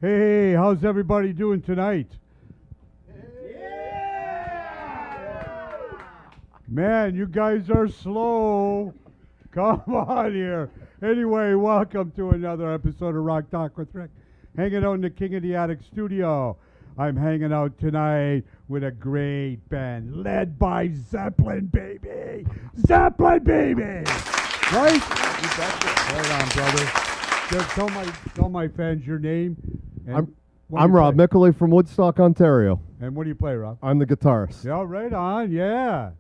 Hey, how's everybody doing tonight? Man, you guys are slow. Come on here. Anyway, welcome to another episode of Rock Talk with Rick. Hanging out in the King of the Attic studio. I'm hanging out tonight with a great band led by Zeppelin, baby. Zeppelin, baby. Right? Right on, brother. Just tell my fans your name. And I'm Rob Mickley from Woodstock, Ontario. And what do you play, Rob? I'm the guitarist. Yeah, right on. Yeah.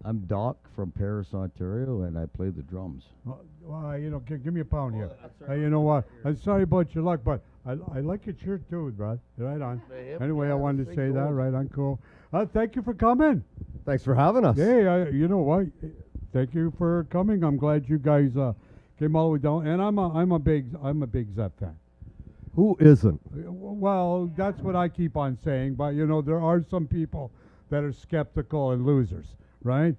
I'm Doc from Paris, Ontario, and I play the drums. Well, give me a pound here. You know what? I'm sorry about your luck, but I like your shirt too, bro. Right on. Anyway, I wanted to say that. Right on. Cool. Thank you for coming. Thanks for having us. Hey, you know what? Thank you for coming. I'm glad you guys came all the way down. And I'm a big Zepp fan. Who isn't? Well, that's what I keep on saying. But there are some people that are skeptical and losers, right?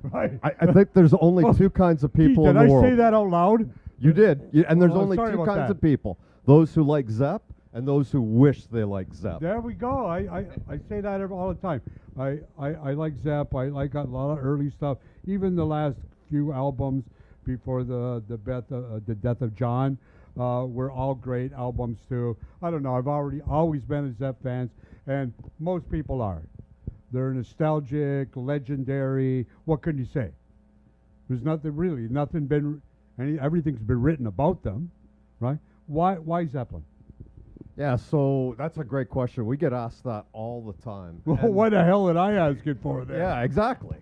Right. I think there's only two kinds of people in the world. Did I say that out loud? You did. And there's only sorry two about kinds that. of people. Those who like Zepp and those who wish they like Zepp. There we go. I say that all the time. I like Zepp. I like a lot of early stuff. Even the last few albums before the death of John were all great albums too. I don't know. I've always been a Zepp fan, and most people are. They're nostalgic, legendary. What can you say? There's everything's been written about them, right? Why Zeppelin? Yeah, so that's a great question. We get asked that all the time. Well, what the hell did I ask it for then? Yeah, exactly.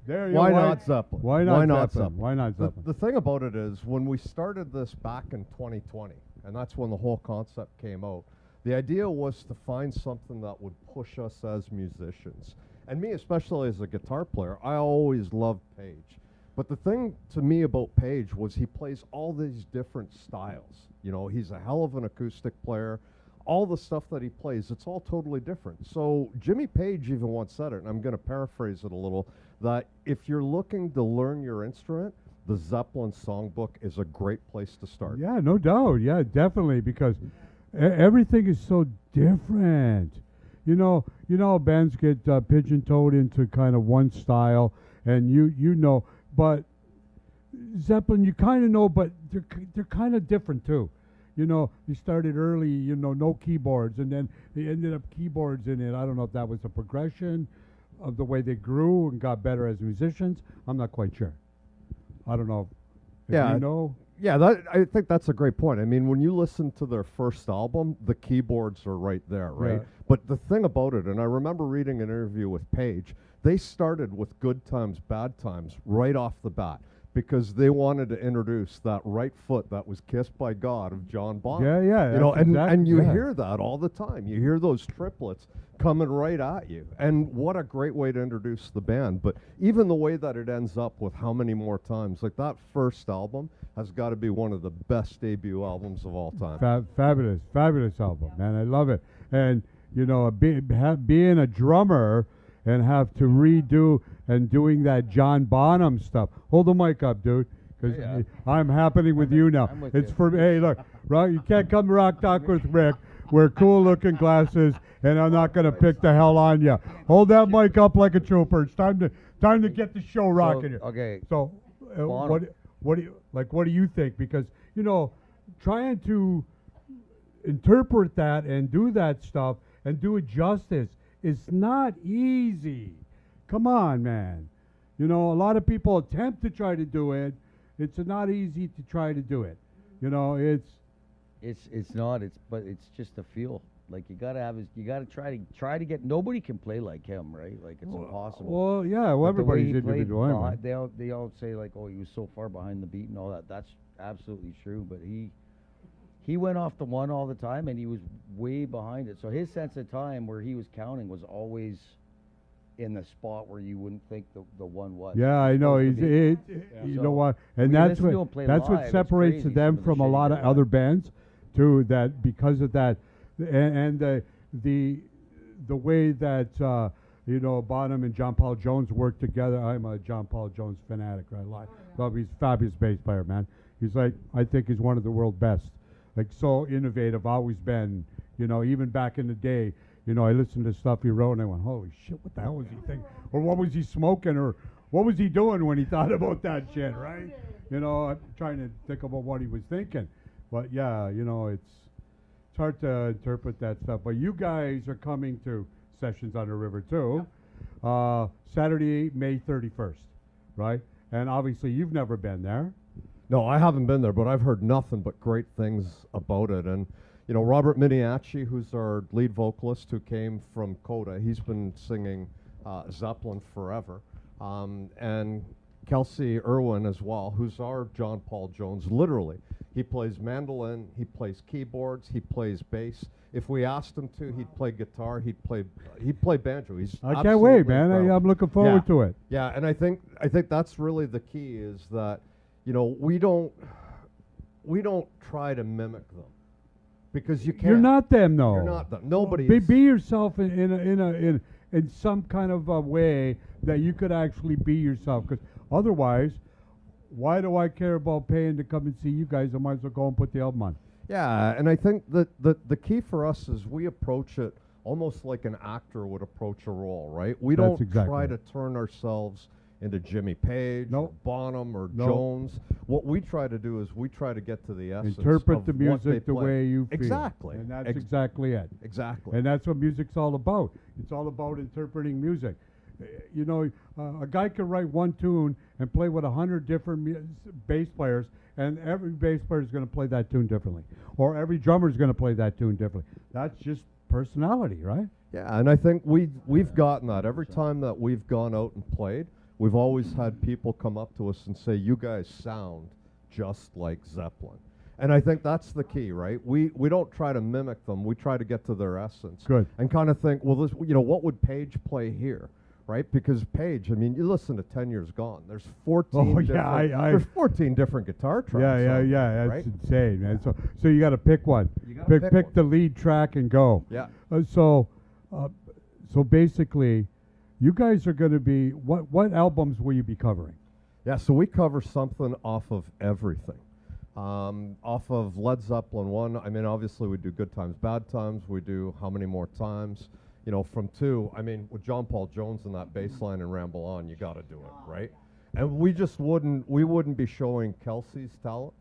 Why not Zeppelin? Why not Zeppelin? Why not Zeppelin? The thing about it is, when we started this back in 2020, and that's when the whole concept came out, the idea was to find something that would push us as musicians. And me, especially as a guitar player, I always loved Page. But the thing to me about Page was he plays all these different styles. He's a hell of an acoustic player. All the stuff that he plays, it's all totally different. So Jimmy Page even once said it, and I'm going to paraphrase it a little, that if you're looking to learn your instrument, the Zeppelin songbook is a great place to start. Yeah, no doubt. Yeah, definitely, because everything is so different. Bands get pigeon-toed into kind of one style, and but Zeppelin, you kind of know, but they're kind of different too. You started early, no keyboards, and then they ended up keyboards in it. I don't know if that was a progression of the way they grew and got better as musicians. I'm not quite sure. I don't know. Yeah, I think that's a great point. I mean, when you listen to their first album, the keyboards are right there, right? Yeah. But the thing about it, and I remember reading an interview with Page, they started with Good Times, Bad Times right off the bat because they wanted to introduce that right foot that was kissed by God of John Bonham. Yeah. And you hear that all the time. You hear those triplets coming right at you. And what a great way to introduce the band. But even the way that it ends up with how many more times, like that first album has got to be one of the best debut albums of all time. Fabulous album, man. I love it. And, being a drummer and have to redo and doing that John Bonham stuff. Hold the mic up, dude, because I'm happening with you now. It's for me. Hey, look, right? You can't come to Rock Talk with Rick. Wear cool-looking glasses, and I'm not going to pick the hell on you. Hold that mic up like a trooper. It's time to get the show rocking here. Okay. So, what do you think? Because trying to interpret that and do that stuff and do it justice is not easy. Come on, man. A lot of people attempt to try to do it. It's not easy to try to do it. But it's just a feel. Like you gotta try to get. Nobody can play like him, right? Like it's impossible. Well, yeah. Well, everybody's individual. They all say like, oh, he was so far behind the beat and all that. That's absolutely true. But he went off the one all the time, and he was way behind it. So his sense of time where he was counting was always in the spot where you wouldn't think the one was. Yeah, I know. You know what? And that's what separates them from a lot of other bands, too. That because of that, and the way that Bonham and John Paul Jones work together. I'm a John Paul Jones fanatic. Right? Love. He's a fabulous bass player, man. He's like, I think he's one of the world's best. like so innovative, always been, you know, even back in the day, you know, I listened to stuff he wrote and I went, holy shit, what the hell was he thinking? Or what was he smoking? Or what was he doing when he thought about that shit, right? You know, I'm trying to think about what he was thinking. But yeah, you know, it's hard to interpret that stuff. But you guys are coming to Sessions on the River too. Saturday, May 31st, right? And obviously you've never been there. No, I haven't been there, but I've heard nothing but great things about it. And, you know, Robert Miniacci, who's our lead vocalist who came from Coda, he's been singing Zeppelin forever. And Kelsey Irwin as well, who's our John Paul Jones, literally. He plays mandolin, he plays keyboards, he plays bass. If we asked him to, he'd play guitar, he'd play banjo. He's I can't wait, man. I'm looking forward to it. Yeah, and I think that's really the key is that, you know, we don't try to mimic them because you can't. You're not them, though. You're not them. Nobody. Be yourself in some kind of a way that you could actually be yourself. Because otherwise, why do I care about paying to come and see you guys? I might as well go and put the album on. Yeah, and I think that the key for us is we approach it almost like an actor would approach a role, right? We That's don't exactly try it. to turn ourselves into Jimmy Page or Nope. Bonham or Nope. Jones. What we try to do is we try to get to the essence Interpret of the what they music the play. way you feel. Exactly. And that's exactly it. Exactly. And that's what music's all about. It's all about interpreting music. You know, a guy can write one tune and play with 100 different bass players, and every bass player is going to play that tune differently, or every drummer is going to play that tune differently. That's just personality, right? Yeah, and I think we've gotten that every time that we've gone out and played. We've always had people come up to us and say, "You guys sound just like Zeppelin." And I think that's the key, right? We don't try to mimic them. We try to get to their essence. Good. And kind of think, well, this, you know, what would Page play here? Right? Because Page, I mean, you listen to 10 Years Gone. There's 14 Oh, yeah, different, there's 14 different guitar tracks. Yeah. That's right? insane, man. So you got to pick one. You gotta pick Pick one. the lead track and go. Yeah. So basically, you guys are going to be what albums will you be covering? Yeah, so we cover something off of everything. Off of Led Zeppelin 1, I mean, obviously we do Good Times, Bad Times. We do How Many More Times. You know, from 2, I mean, with John Paul Jones and that bass line and Ramble On, you got to do it, right? And we just wouldn't be showing Kelsey's talents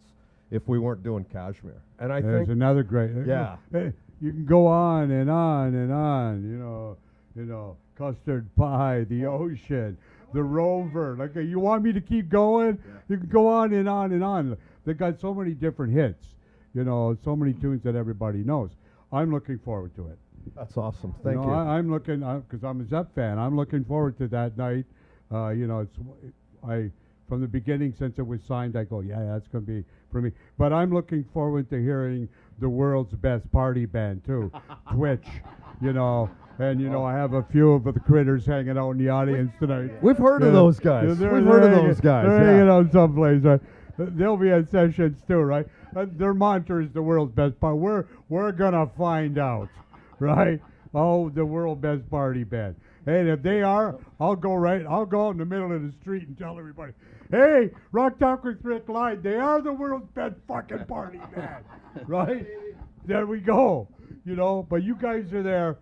if we weren't doing Kashmir. And I There's think, another great. Yeah. You can go on and on and on. You know, Custard Pie, The Ocean, The Rover. Like, you want me to keep going? Yeah. You can go on and on and on. They got so many different hits. You know, so many tunes that everybody knows. I'm looking forward to it. that's awesome. Thank you. I'm looking because I'm a Zepp fan. I'm looking forward to that night. You know, from the beginning since it was signed, I go, yeah, that's going to be for me. But I'm looking forward to hearing the world's best party band too, Twitch. You know, and you know, I have a few of the critters hanging out in the audience tonight. We've heard of Yeah, those guys. yeah, We've heard of those guys. They're Yeah. hanging out someplace, right? They'll be at Sessions too, right? Their mantra is the world's best party. We're gonna find out, right? Oh, the world's best party band. And if they are, I'll go out in the middle of the street and tell everybody, hey, Rock Talk with Rick Live, they are the world's best fucking party band, right? There we go. You know, but you guys are there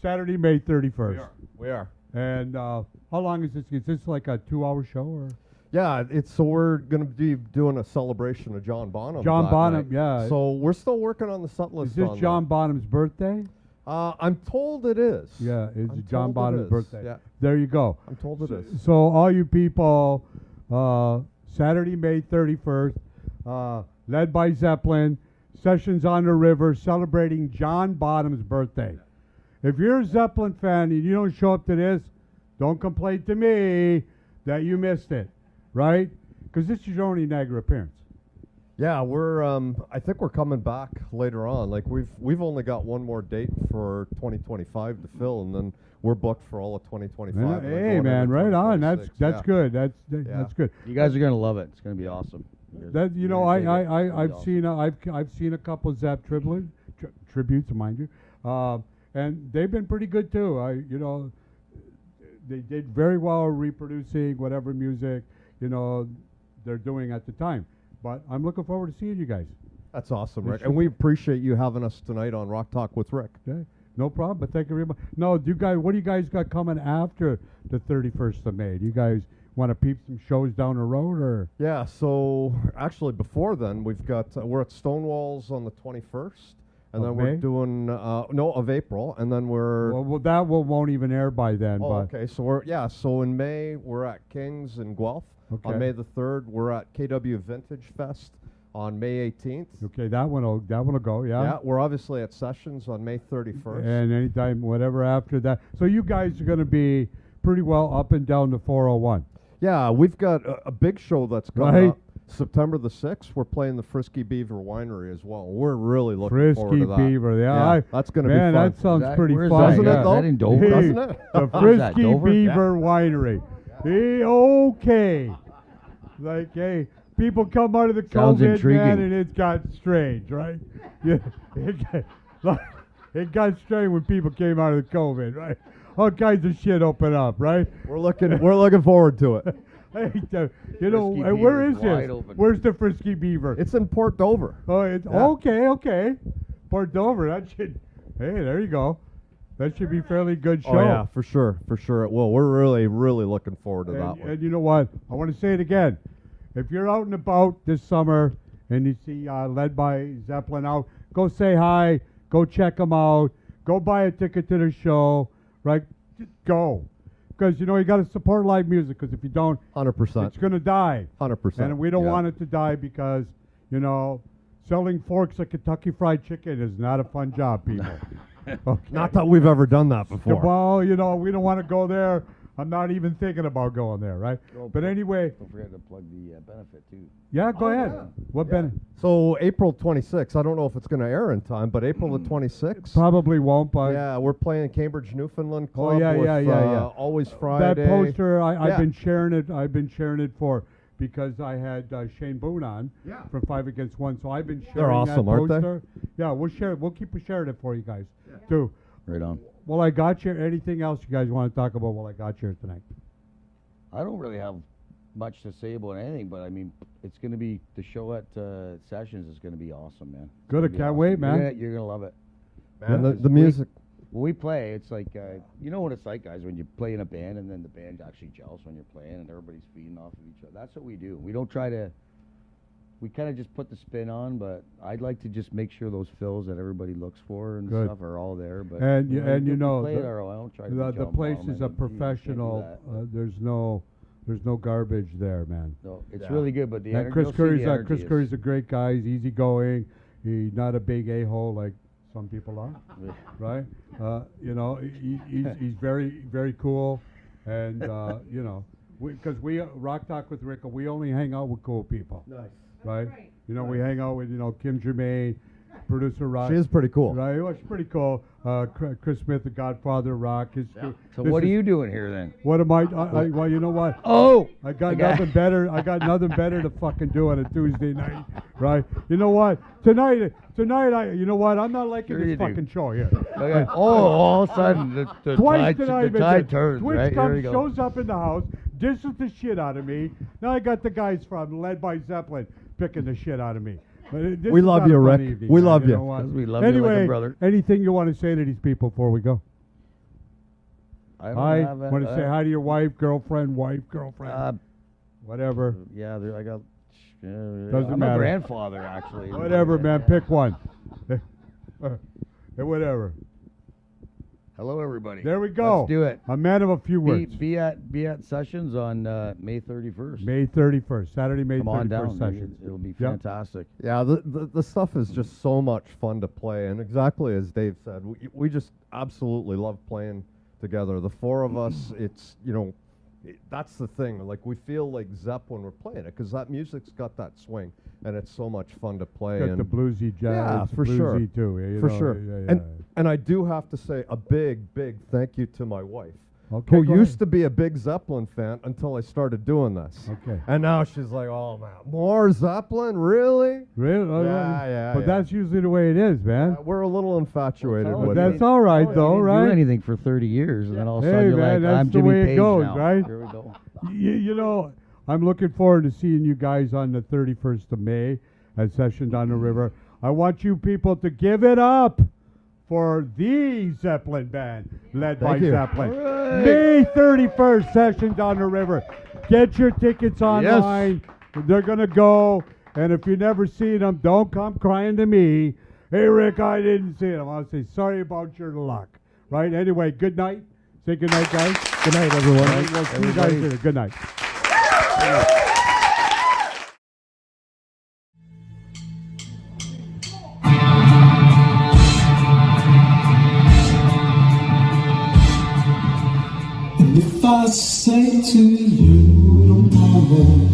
Saturday, May 31st. We are. And how long is this? Is this like a 2-hour show or? Yeah, so we're going to be doing a celebration of John Bonham. John that Bonham, night. yeah. So we're still working on the set list. Is this on John Bonham's birthday? that. I'm told it is. Yeah, it's I'm John told it Bonham's is. birthday. Yeah, There you go. I'm told it is. So all you people, Saturday, May 31st, led by Zeppelin, Sessions on the River, celebrating John Bonham's birthday. If you're a Zeppelin fan and you don't show up to this, don't complain to me that you missed it, right? Because this is your only Niagara appearance. Yeah, we're. I think we're coming back later on. Like we've only got one more date for 2025 to fill, and then we're booked for all of 2025. Yeah, and then hey going man, into right on. That's 2026. that's Yeah. good. That's good. You guys are gonna love it. It's gonna be awesome. That you You're know, gonna dig it. It's gonna be I've awesome. seen I've seen a couple of Zapp tributes, mind you, and they've been pretty good too. They did very well reproducing whatever music they're doing at the time. But I'm looking forward to seeing you guys. That's awesome, It Rick. should And we appreciate you having us tonight on Rock Talk with Rick. Okay, no problem. But thank you very much. No, do you guys? What do you guys got coming after the 31st of May? Do you guys want to peep some shows down the road, or? Yeah, so actually before then, we've got, we're at Stonewall's on the 21st. And Of then we're May? doing, no, of April. And then we're, Well, that won't even air by then. oh, but okay. So so in May, we're at King's in Guelph. Okay. On May the 3rd, we're at KW Vintage Fest on May 18th. okay, that one'll go. Yeah, we're obviously at Sessions on May 31st. And anytime, whatever after that. So you guys are going to be pretty well up and down the 401. Yeah, we've got a big show that's coming Right. up. September the 6th, we're playing the Frisky Beaver Winery as well. We're really looking forward Frisky to that. Beaver, yeah. That's going to be Man, fun. that sounds That- pretty where's fun. that? Doesn't it, yeah. though? Is that in Dover? Doesn't it? The Is that Frisky Dover? Beaver Winery. Okay. Like, hey, people come out of the Sounds COVID, intriguing. man, and it got strange, right? Yeah, it got strange when people came out of the COVID, right? All kinds of shit open up, right? We're looking forward to it. Hey, you know, Frisky where Beaver's is wide this? open. Where's the Frisky Beaver? It's in Port Dover. Oh, it's Yeah. okay. Port Dover. That should. Hey, there you go. That should be a fairly good show. Oh yeah, for sure it will. We're really looking forward to that And, one. and you know what? I want to say it again. If you're out and about this summer and you see Led by Zeppelin out, go say hi. Go check them out. Go buy a ticket to the show. Right? Just go. Because, you know, you got to support live music. Because if you don't, 100%. it's going to die. 100%. And we don't yeah. want it to die because, you know, selling forks of Kentucky Fried Chicken is not a fun job, people. Okay. Not that we've ever done that Yeah, before. well, you know, we don't want to go there. I'm not even thinking about going there, right? Oh, But anyway, Don't forget to plug the benefit too. yeah, go Oh, ahead. yeah. What Yeah. Ben? So April 26th, I don't know if it's going to air in time, but April the 26th. Probably won't, but Yeah, we're playing Cambridge, Newfoundland Oh, Club yeah, with yeah. Always Friday. that poster, I've Yeah. been sharing it. I've been sharing it because I had Shane Boone on Yeah. from 5 Against 1, so I've been sharing They're awesome, that aren't they? poster. Yeah, we'll share it. We'll keep sharing it for you guys too. Right on. Well, I got you. Anything else you guys want to talk about while I got you here tonight? I don't really have much to say about anything, but I mean, it's going to be the show at Sessions is going to be awesome, man. It's Good, gonna I be can't awesome. wait, man. You're gonna love it. Man, Yeah. the music. When we play, it's like you know what it's like, guys. When you play in a band and then the band actually gels when you're playing and everybody's feeding off of each other. That's what we do. We don't try to. We kind of just put the spin on, but I'd like to just make sure those fills that everybody looks for and Good. stuff are all there. But And you we know, play it the- our own. I don't try to The be John place Bonham. is a I mean, you can't do professional. that. There's no garbage there, man. No, it's Yeah. really good, but the And energy. Chris you'll see Curry's the energy Chris is- Curry's a great guy. He's easygoing. He's not a big a-hole like some people are, right? You know, he's very cool, and you know, because we Rock Talk with Rick, we only hang out with cool people, Nice. right? You know, we hang out with Kim Germain, producer Rock. She is pretty cool. Right, well, she's pretty cool. Chris Smith, the Godfather of Rock. So this what are is- you doing here then? What am I well, you know what? Oh, I got I got- nothing better. I got nothing better to fucking do on a Tuesday night, right? You know what? Tonight, you know what? I'm not liking Sure this you do. fucking show here. okay. Oh, all of a sudden the Twice tide, tonight, the tide turns. Twitch Right here we comes, go. shows up in the house, disses the shit out of me. Now I got the guys from Led by Zeppelin picking the shit out of me. But this We is love not a you, fun Rick. evening, We man, love you. know what? 'Cause we love you like a anyway, brother. anything you want to say to these people before we go? I don't Hi. have a- Want to say hi to your wife, girlfriend, Uh, whatever. yeah, I got. Doesn't I'm matter. a grandfather, actually. Whatever, man. Pick one. Whatever. Hello, everybody. There we go. Let's do it. A man of a few words. Be at Sessions on May 31st. May 31st, Saturday, May Come 31st on down. session. It'll be Yep. fantastic. Yeah, the stuff is just so much fun to play, and exactly as Dave said, we just absolutely love playing together. The four of us, it's that's the thing. Like we feel like Zepp when we're playing it, because that music's got that swing, and it's so much fun to play. Got and the bluesy jazz. Yeah, for bluesy sure. too. Yeah, you for know, sure. yeah. And I do have to say a big thank you to my wife, Okay, who go used ahead. to be a big Zeppelin fan until I started doing this. Okay. And now she's like, "Oh man, more Zeppelin, really?" Really? Oh, Yeah. But that's usually the way it is, man. We're a little infatuated Well, But with that's it. all right, You though, didn't right? do anything for 30 years, and then all of a Hey, sudden you're man, like, that's I'm the Jimmy way it Page goes, now. right? Here we go. You know, I'm looking forward to seeing you guys on the 31st of May at Sessions on the River. I want you people to give it up for the Zeppelin band, led by Thank you. Zeppelin. All right. May 31st, Sessions on the River. Get your tickets online. They're going to go. And if you never seen them, don't come crying to me. Hey, Rick, I didn't see them. I'll say, sorry about your luck. Right? Anyway, good night. Say good night, guys. Good night, everyone. All right, we'll see you guys later. Good night. And if I say to you tomorrow